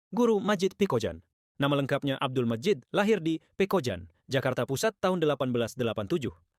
Guru Majid Pekojan. Nama lengkapnya Abdul Majid, lahir di Pekojan, Jakarta Pusat tahun 1887.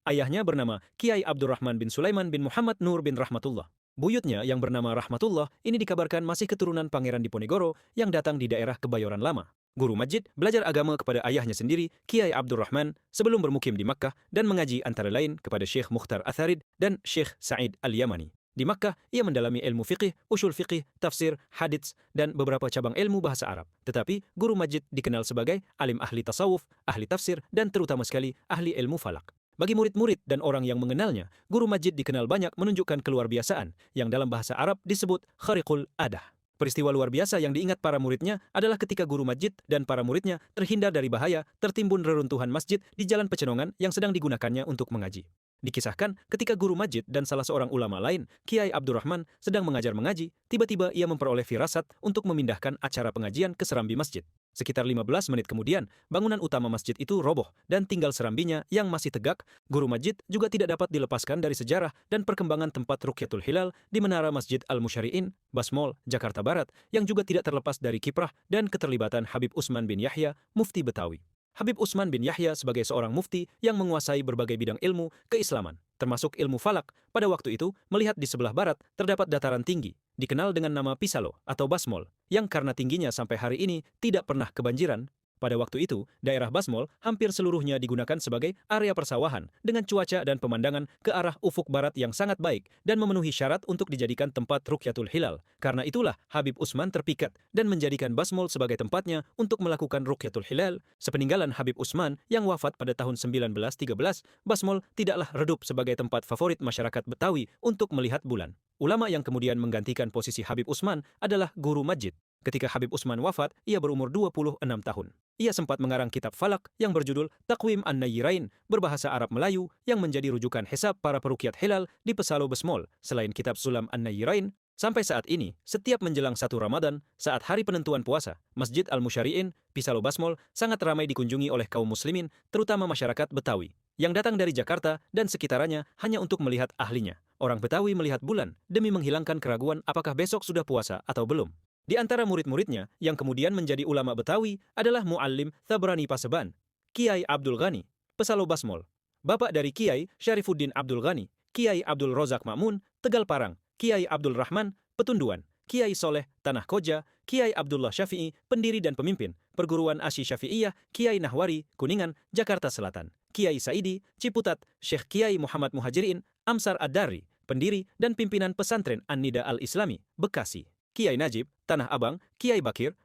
Ayahnya bernama Kiai Abdurrahman bin Sulaiman bin Muhammad Nur bin Rahmatullah. Buyutnya yang bernama Rahmatullah ini dikabarkan masih keturunan Pangeran Diponegoro yang datang di daerah Kebayoran Lama. Guru Majid belajar agama kepada ayahnya sendiri, Kiai Abdurrahman, sebelum bermukim di Makkah dan mengaji antara lain kepada Syekh Mukhtar Atharid dan Syekh Sa'id Al-Yamani. Di Makkah, ia mendalami ilmu fiqih, usul fiqih, tafsir, hadits, dan beberapa cabang ilmu bahasa Arab. Tetapi, Guru Majid dikenal sebagai alim ahli tasawuf, ahli tafsir, dan terutama sekali ahli ilmu falak. Bagi murid-murid dan orang yang mengenalnya, Guru Majid dikenal banyak menunjukkan keluarbiasaan yang dalam bahasa Arab disebut khariqul adah. Peristiwa luar biasa yang diingat para muridnya adalah ketika Guru Majid dan para muridnya terhindar dari bahaya tertimbun reruntuhan masjid di Jalan Pecenongan yang sedang digunakannya untuk mengaji. Dikisahkan ketika Guru Majid dan salah seorang ulama lain, Kiai Abdurrahman, sedang mengajar mengaji, tiba-tiba ia memperoleh firasat untuk memindahkan acara pengajian ke serambi masjid. Sekitar 15 menit kemudian, bangunan utama masjid itu roboh dan tinggal serambinya yang masih tegak. Guru Majid juga tidak dapat dilepaskan dari sejarah dan perkembangan tempat Ruqyatul Hilal di Menara Masjid Al-Musyari'in, Basmol, Jakarta Barat, yang juga tidak terlepas dari kiprah dan keterlibatan Habib Utsman bin Yahya, Mufti Betawi. Habib Utsman bin Yahya sebagai seorang mufti yang menguasai berbagai bidang ilmu keislaman, termasuk ilmu falak, pada waktu itu melihat di sebelah barat terdapat dataran tinggi, dikenal dengan nama Pisalo atau Basmol, yang karena tingginya sampai hari ini tidak pernah kebanjiran. Pada waktu itu, daerah Basmol hampir seluruhnya digunakan sebagai area persawahan dengan cuaca dan pemandangan ke arah ufuk barat yang sangat baik dan memenuhi syarat untuk dijadikan tempat Ruqyatul Hilal. Karena itulah Habib Utsman terpikat dan menjadikan Basmol sebagai tempatnya untuk melakukan Ruqyatul Hilal. Sepeninggalan Habib Utsman yang wafat pada tahun 1913, Basmol tidaklah redup sebagai tempat favorit masyarakat Betawi untuk melihat bulan. Ulama yang kemudian menggantikan posisi Habib Utsman adalah Guru Majid. Ketika Habib Utsman wafat, ia berumur 26 tahun. Ia sempat mengarang kitab falak yang berjudul Taqwim An-Nayyirain, berbahasa Arab Melayu, yang menjadi rujukan hisab para peruqyat hilal di Pesalo Basmol. Selain kitab Sulam An-Nayyirain, sampai saat ini, setiap menjelang 1 Ramadan, saat hari penentuan puasa, Masjid Al-Musyari'in, Pisalo Basmol, sangat ramai dikunjungi oleh kaum muslimin, terutama masyarakat Betawi, yang datang dari Jakarta dan sekitarnya hanya untuk melihat ahlinya. Orang Betawi melihat bulan demi menghilangkan keraguan apakah besok sudah puasa atau belum. Di antara murid-muridnya yang kemudian menjadi ulama Betawi adalah Muallim Thabrani Paseban, Kiai Abdul Ghani, Pesalo Basmol, bapak dari Kiai Syarifuddin Abdul Ghani, Kiai Abdul Rozak Ma'mun, Tegal Parang, Kiai Abdul Rahman, Petunduan, Kiai Soleh, Tanah Koja, Kiai Abdullah Syafi'i, pendiri dan pemimpin Perguruan Asy Syafi'iyah, Kiai Nahwari, Kuningan, Jakarta Selatan, Kiai Saidi, Ciputat, Syekh Kiai Muhammad Muhajirin, Amsar Ad-Dari, pendiri dan pimpinan pesantren An-Nida Al-Islami, Bekasi, Kiai Najib, Tanah Abang, Kiai Bakir,